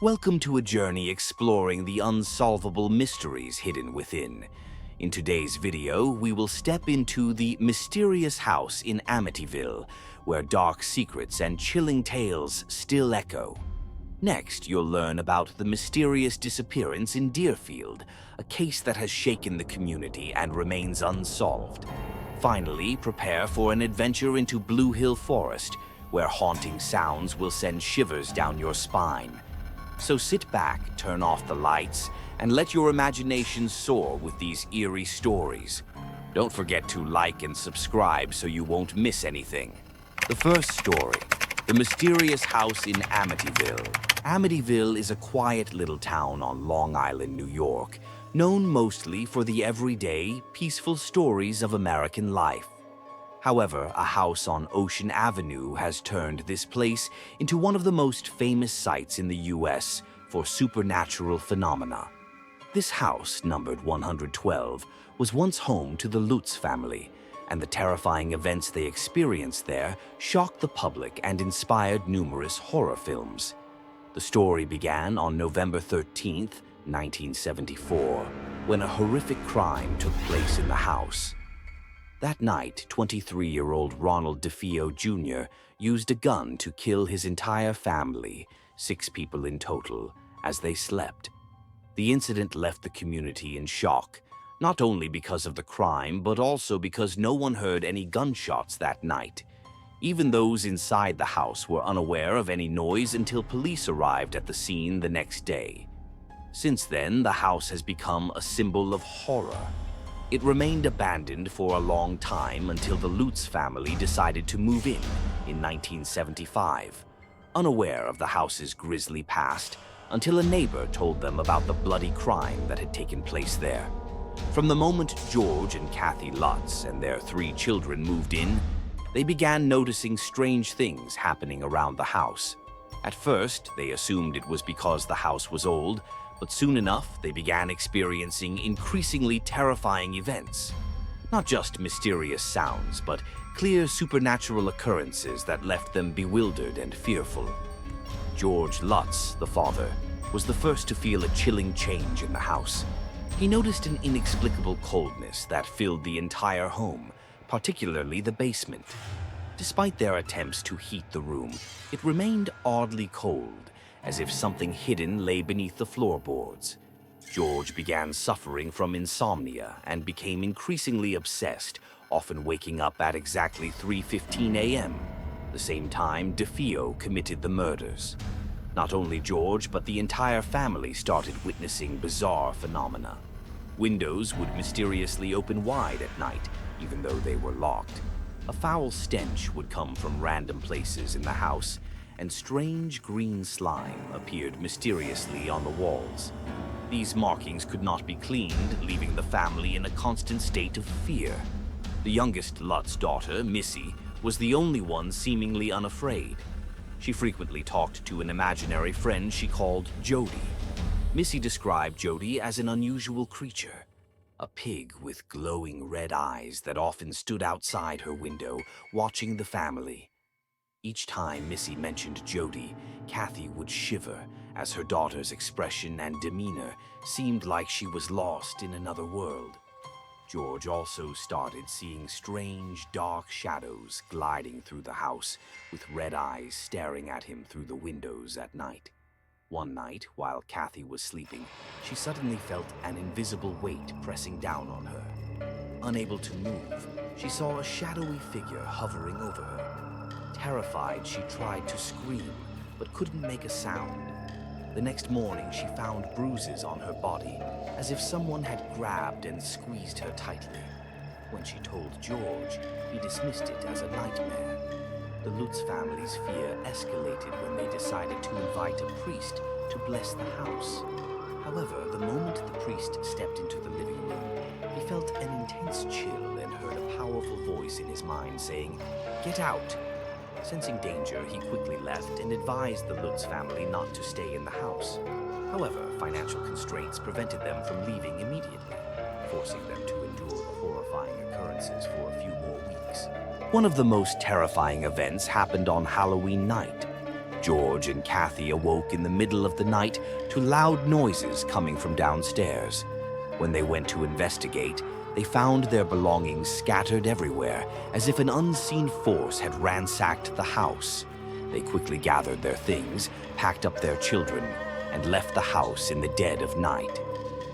Welcome to a journey exploring the unsolvable mysteries hidden within. In today's video, we will step into the mysterious house in Amityville, where dark secrets and chilling tales still echo. Next, you'll learn about the mysterious disappearance in Deerfield, a case that has shaken the community and remains unsolved. Finally, prepare for an adventure into Bluehill Forest, where haunting sounds will send shivers down your spine. So sit back, turn off the lights, and let your imagination soar with these eerie stories. Don't forget to like and subscribe so you won't miss anything. The first story, the mysterious house in Amityville. Amityville is a quiet little town on Long Island, New York, known mostly for the everyday, peaceful stories of American life. However, a house on Ocean Avenue has turned this place into one of the most famous sites in the U.S. for supernatural phenomena. This house, numbered 112, was once home to the Lutz family, and the terrifying events they experienced there shocked the public and inspired numerous horror films. The story began on November 13th, 1974, when a horrific crime took place in the house. That night, 23-year-old Ronald DeFeo Jr. used a gun to kill his entire family, 6 people in total, as they slept. The incident left the community in shock, not only because of the crime, but also because no one heard any gunshots that night. Even those inside the house were unaware of any noise until police arrived at the scene the next day. Since then, the house has become a symbol of horror. It remained abandoned for a long time until the Lutz family decided to move in 1975, unaware of the house's grisly past until a neighbor told them about the bloody crime that had taken place there. From the moment George and Kathy Lutz and their 3 children moved in, they began noticing strange things happening around the house. At first, they assumed it was because the house was old, but soon enough, they began experiencing increasingly terrifying events. Not just mysterious sounds, but clear supernatural occurrences that left them bewildered and fearful. George Lutz, the father, was the first to feel a chilling change in the house. He noticed an inexplicable coldness that filled the entire home, particularly the basement. Despite their attempts to heat the room, it remained oddly cold, as if something hidden lay beneath the floorboards. George began suffering from insomnia and became increasingly obsessed, often waking up at exactly 3:15 a.m., the same time DeFeo committed the murders. Not only George, but the entire family started witnessing bizarre phenomena. Windows would mysteriously open wide at night, even though they were locked. A foul stench would come from random places in the house, and strange green slime appeared mysteriously on the walls. These markings could not be cleaned, leaving the family in a constant state of fear. The youngest Lutz daughter, Missy, was the only one seemingly unafraid. She frequently talked to an imaginary friend she called Jody. Missy described Jody as an unusual creature, a pig with glowing red eyes that often stood outside her window, watching the family. Each time Missy mentioned Jody, Kathy would shiver, as her daughter's expression and demeanor seemed like she was lost in another world. George also started seeing strange, dark shadows gliding through the house, with red eyes staring at him through the windows at night. One night, while Kathy was sleeping, she suddenly felt an invisible weight pressing down on her. Unable to move, she saw a shadowy figure hovering over her. Terrified, she tried to scream, but couldn't make a sound. The next morning, she found bruises on her body, as if someone had grabbed and squeezed her tightly. When she told George, he dismissed it as a nightmare. The Lutz family's fear escalated when they decided to invite a priest to bless the house. However, the moment the priest stepped into the living room, he felt an intense chill and heard a powerful voice in his mind saying, "Get out!" Sensing danger, he quickly left and advised the Lutz family not to stay in the house. However, financial constraints prevented them from leaving immediately, forcing them to endure the horrifying occurrences for a few more weeks. One of the most terrifying events happened on Halloween night. George and Kathy awoke in the middle of the night to loud noises coming from downstairs. When they went to investigate, they found their belongings scattered everywhere, as if an unseen force had ransacked the house. They quickly gathered their things, packed up their children, and left the house in the dead of night.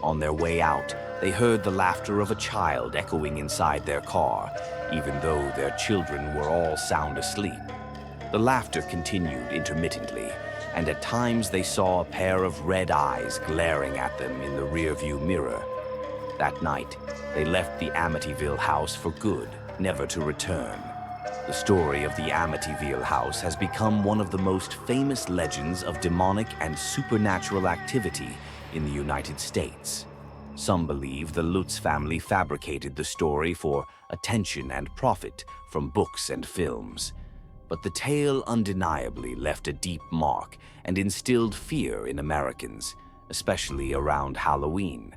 On their way out, they heard the laughter of a child echoing inside their car, even though their children were all sound asleep. The laughter continued intermittently, and at times they saw a pair of red eyes glaring at them in the rearview mirror. That night, they left the Amityville house for good, never to return. The story of the Amityville house has become one of the most famous legends of demonic and supernatural activity in the United States. Some believe the Lutz family fabricated the story for attention and profit from books and films. But the tale undeniably left a deep mark and instilled fear in Americans, especially around Halloween.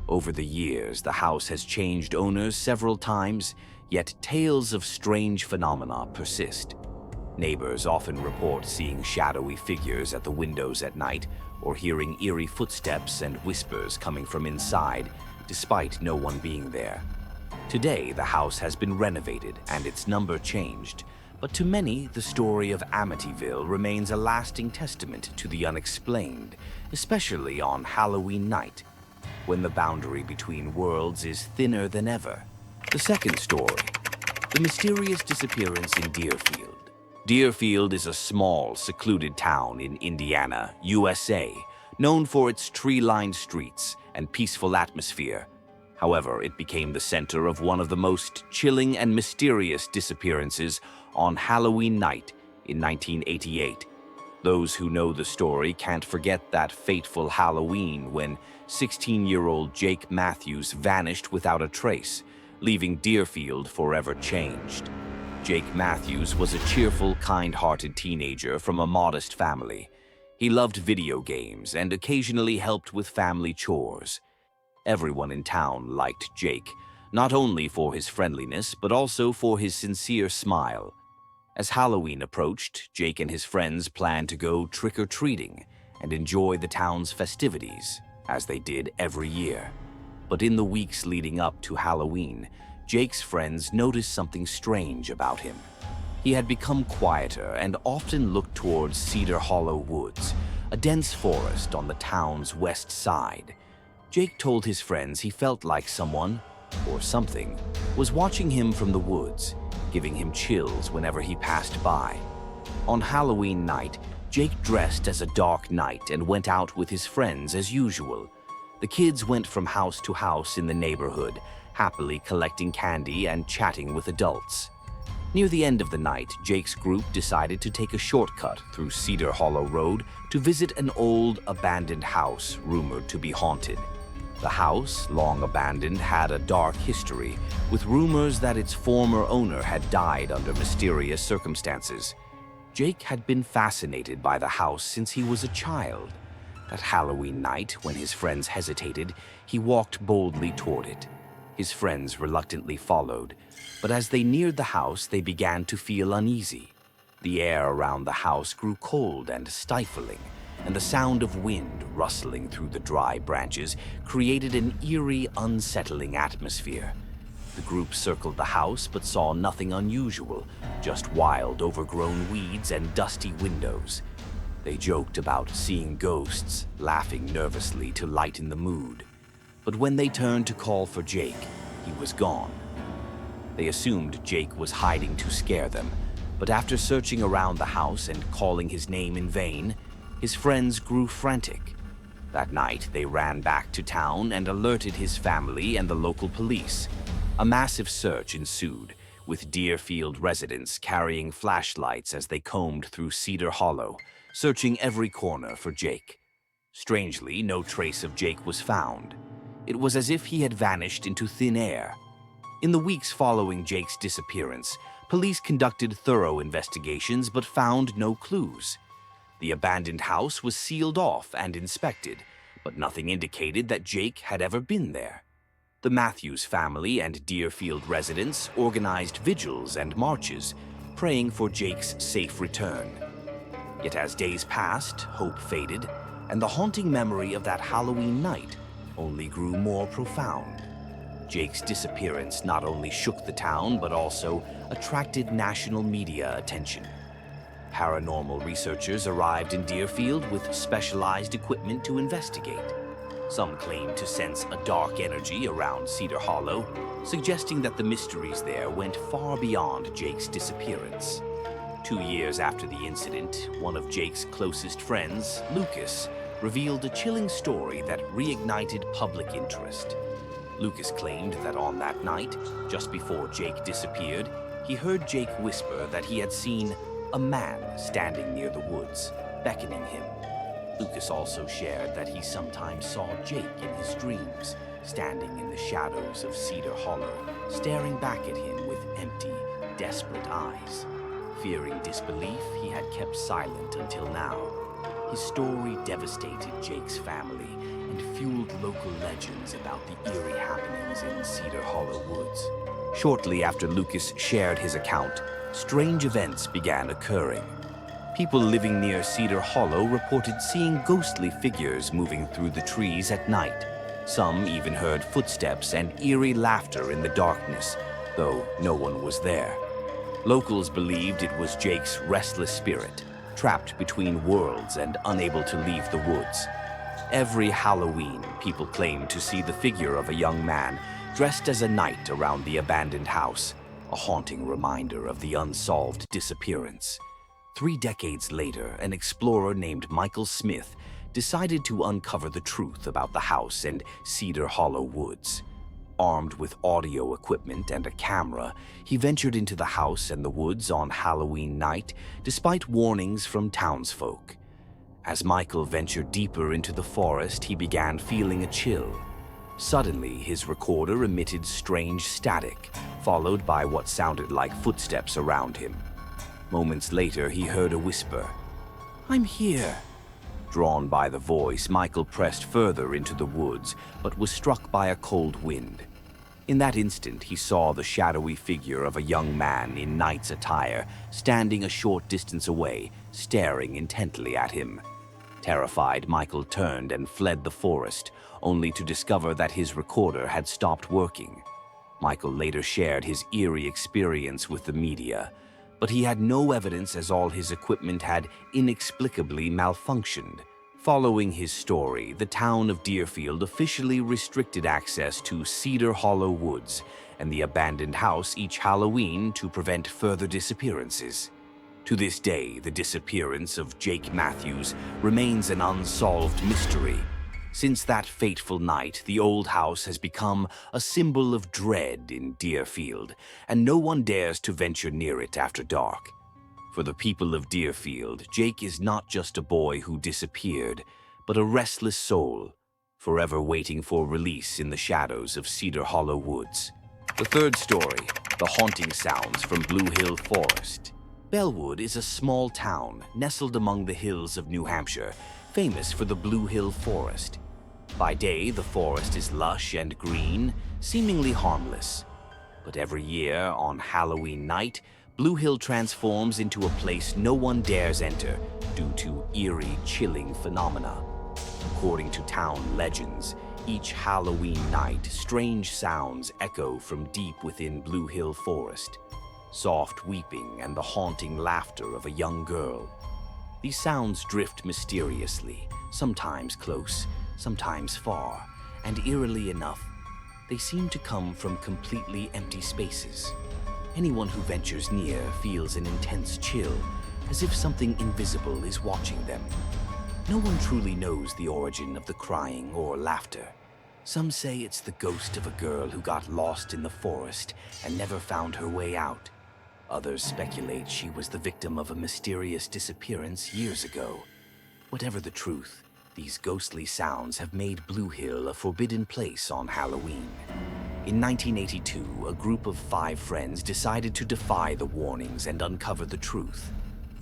Over the years, the house has changed owners several times, yet tales of strange phenomena persist. Neighbors often report seeing shadowy figures at the windows at night or hearing eerie footsteps and whispers coming from inside, despite no one being there. Today, the house has been renovated and its number changed, but to many, the story of Amityville remains a lasting testament to the unexplained, especially on Halloween night, when the boundary between worlds is thinner than ever. The second story, the mysterious disappearance in Deerfield. Deerfield is a small, secluded town in Indiana, USA, known for its tree-lined streets and peaceful atmosphere. However, it became the center of one of the most chilling and mysterious disappearances on Halloween night in 1988. Those who know the story can't forget that fateful Halloween when 16-year-old Jake Matthews vanished without a trace, leaving Deerfield forever changed. Jake Matthews was a cheerful, kind-hearted teenager from a modest family. He loved video games and occasionally helped with family chores. Everyone in town liked Jake, not only for his friendliness, but also for his sincere smile. As Halloween approached, Jake and his friends planned to go trick-or-treating and enjoy the town's festivities, as they did every year. But in the weeks leading up to Halloween, Jake's friends noticed something strange about him. He had become quieter and often looked towards Cedar Hollow Woods, a dense forest on the town's west side. Jake told his friends he felt like someone, or something, was watching him from the woods, giving him chills whenever he passed by. On Halloween night, Jake dressed as a dark knight and went out with his friends as usual. The kids went from house to house in the neighborhood, happily collecting candy and chatting with adults. Near the end of the night, Jake's group decided to take a shortcut through Cedar Hollow Road to visit an old, abandoned house rumored to be haunted. The house, long abandoned, had a dark history, with rumors that its former owner had died under mysterious circumstances. Jake had been fascinated by the house since he was a child. That Halloween night, when his friends hesitated, he walked boldly toward it. His friends reluctantly followed, but as they neared the house, they began to feel uneasy. The air around the house grew cold and stifling, and the sound of wind rustling through the dry branches created an eerie, unsettling atmosphere. The group circled the house but saw nothing unusual, just wild, overgrown weeds and dusty windows. They joked about seeing ghosts, laughing nervously to lighten the mood. But when they turned to call for Jake, he was gone. They assumed Jake was hiding to scare them, but after searching around the house and calling his name in vain, his friends grew frantic. That night, they ran back to town and alerted his family and the local police. A massive search ensued, with Deerfield residents carrying flashlights as they combed through Cedar Hollow, searching every corner for Jake. Strangely, no trace of Jake was found. It was as if he had vanished into thin air. In the weeks following Jake's disappearance, police conducted thorough investigations but found no clues. The abandoned house was sealed off and inspected, but nothing indicated that Jake had ever been there. The Matthews family and Deerfield residents organized vigils and marches, praying for Jake's safe return. Yet as days passed, hope faded, and the haunting memory of that Halloween night only grew more profound. Jake's disappearance not only shook the town, but also attracted national media attention. Paranormal researchers arrived in Deerfield with specialized equipment to investigate. Some claimed to sense a dark energy around Cedar Hollow, suggesting that the mysteries there went far beyond Jake's disappearance. 2 years after the incident, one of Jake's closest friends, Lucas, revealed a chilling story that reignited public interest. Lucas claimed that on that night, just before Jake disappeared, he heard Jake whisper that he had seen a man standing near the woods, beckoning him. Lucas also shared that he sometimes saw Jake in his dreams, standing in the shadows of Cedar Hollow, staring back at him with empty, desperate eyes. Fearing disbelief, he had kept silent until now. His story devastated Jake's family and fueled local legends about the eerie happenings in Cedar Hollow Woods. Shortly after Lucas shared his account, strange events began occurring. People living near Cedar Hollow reported seeing ghostly figures moving through the trees at night. Some even heard footsteps and eerie laughter in the darkness, though no one was there. Locals believed it was Jake's restless spirit, trapped between worlds and unable to leave the woods. Every Halloween, people claimed to see the figure of a young man dressed as a knight around the abandoned house, a haunting reminder of the unsolved disappearance. 3 decades later, an explorer named Michael Smith decided to uncover the truth about the house and Cedar Hollow Woods. Armed with audio equipment and a camera, he ventured into the house and the woods on Halloween night, despite warnings from townsfolk. As Michael ventured deeper into the forest, he began feeling a chill. Suddenly, his recorder emitted strange static, followed by what sounded like footsteps around him. Moments later, he heard a whisper, "I'm here." Drawn by the voice, Michael pressed further into the woods, but was struck by a cold wind. In that instant, he saw the shadowy figure of a young man in knight's attire, standing a short distance away, staring intently at him. Terrified, Michael turned and fled the forest, only to discover that his recorder had stopped working. Michael later shared his eerie experience with the media, but he had no evidence as all his equipment had inexplicably malfunctioned. Following his story, the town of Deerfield officially restricted access to Cedar Hollow Woods and the abandoned house each Halloween to prevent further disappearances. To this day, the disappearance of Jake Matthews remains an unsolved mystery. Since that fateful night, the old house has become a symbol of dread in Deerfield, and no one dares to venture near it after dark. For the people of Deerfield, Jake is not just a boy who disappeared, but a restless soul, forever waiting for release in the shadows of Cedar Hollow Woods. The third story, the haunting sounds from Bluehill Forest. Bellwood is a small town nestled among the hills of New Hampshire, famous for the Bluehill Forest. By day, the forest is lush and green, seemingly harmless. But every year, on Halloween night, Bluehill transforms into a place no one dares enter due to eerie, chilling phenomena. According to town legends, each Halloween night, strange sounds echo from deep within Bluehill Forest. Soft weeping and the haunting laughter of a young girl. These sounds drift mysteriously, sometimes close, sometimes far, and eerily enough, they seem to come from completely empty spaces. Anyone who ventures near feels an intense chill, as if something invisible is watching them. No one truly knows the origin of the crying or laughter. Some say it's the ghost of a girl who got lost in the forest and never found her way out. Others speculate she was the victim of a mysterious disappearance years ago. Whatever the truth, these ghostly sounds have made Bluehill a forbidden place on Halloween. In 1982, a group of 5 friends decided to defy the warnings and uncover the truth.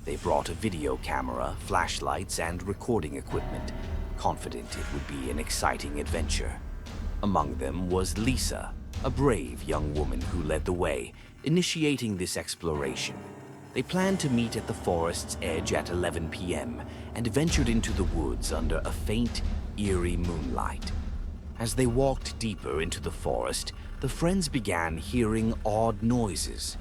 They brought a video camera, flashlights, and recording equipment, confident it would be an exciting adventure. Among them was Lisa, a brave young woman who led the way, initiating this exploration. They planned to meet at the forest's edge at 11 p.m. and ventured into the woods under a faint, eerie moonlight. As they walked deeper into the forest, the friends began hearing odd noises.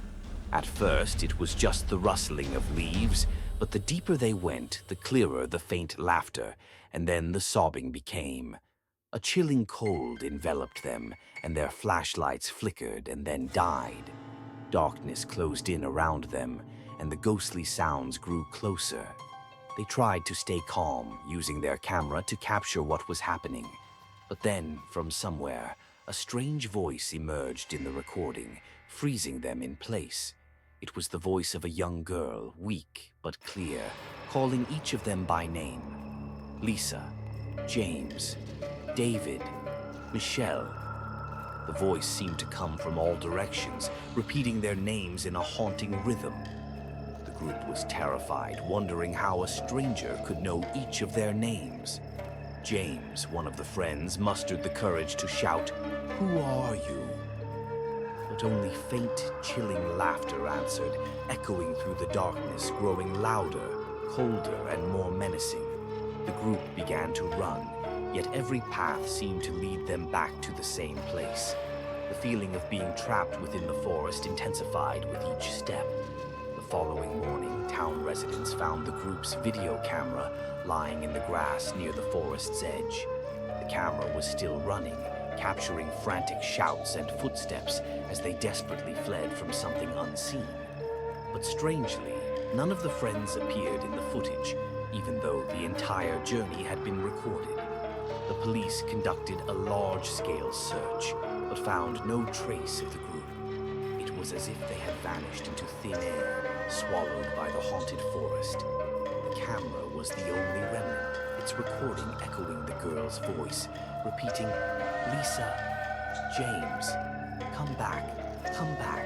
At first, it was just the rustling of leaves, but the deeper they went, the clearer the faint laughter, and then the sobbing became. A chilling cold enveloped them, and their flashlights flickered and then died. Darkness closed in around them, and the ghostly sounds grew closer. They tried to stay calm, using their camera to capture what was happening. But then, from somewhere, a strange voice emerged in the recording, freezing them in place. It was the voice of a young girl, weak but clear, calling each of them by name. Lisa, James, David, Michelle. The voice seemed to come from all directions, repeating their names in a haunting rhythm. The group was terrified, wondering how a stranger could know each of their names. James, one of the friends, mustered the courage to shout, "Who are you?" But only faint, chilling laughter answered, echoing through the darkness, growing louder, colder, and more menacing. The group began to run, yet every path seemed to lead them back to the same place. The feeling of being trapped within the forest intensified with each step. The following morning, town residents found the group's video camera lying in the grass near the forest's edge. The camera was still running, capturing frantic shouts and footsteps as they desperately fled from something unseen. But strangely, none of the friends appeared in the footage, even though the entire journey had been recorded. The police conducted a large-scale search, but found no trace of the group. It was as if they had vanished into thin air, swallowed by the haunted forest. The camera was the only remnant, its recording echoing the girl's voice, repeating, "Lisa, James, come back, come back."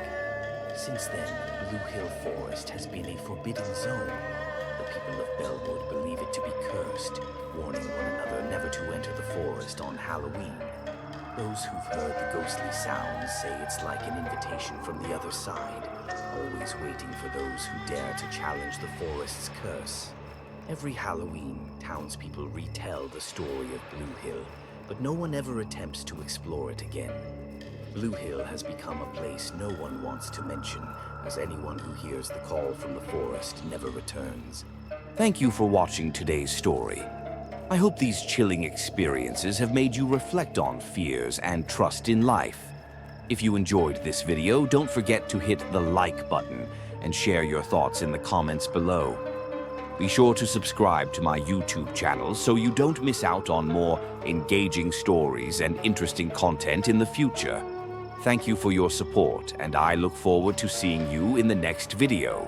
Since then, Bluehill Forest has been a forbidden zone. The people of Bellwood believe it to be cursed, warning one another never to enter the forest on Halloween. Those who've heard the ghostly sounds say it's like an invitation from the other side, always waiting for those who dare to challenge the forest's curse. Every Halloween, townspeople retell the story of Bluehill, but no one ever attempts to explore it again. Bluehill has become a place no one wants to mention, as anyone who hears the call from the forest never returns. Thank you for watching today's story. I hope these chilling experiences have made you reflect on fears and trust in life. If you enjoyed this video, don't forget to hit the like button and share your thoughts in the comments below. Be sure to subscribe to my YouTube channel so you don't miss out on more engaging stories and interesting content in the future. Thank you for your support, and I look forward to seeing you in the next video.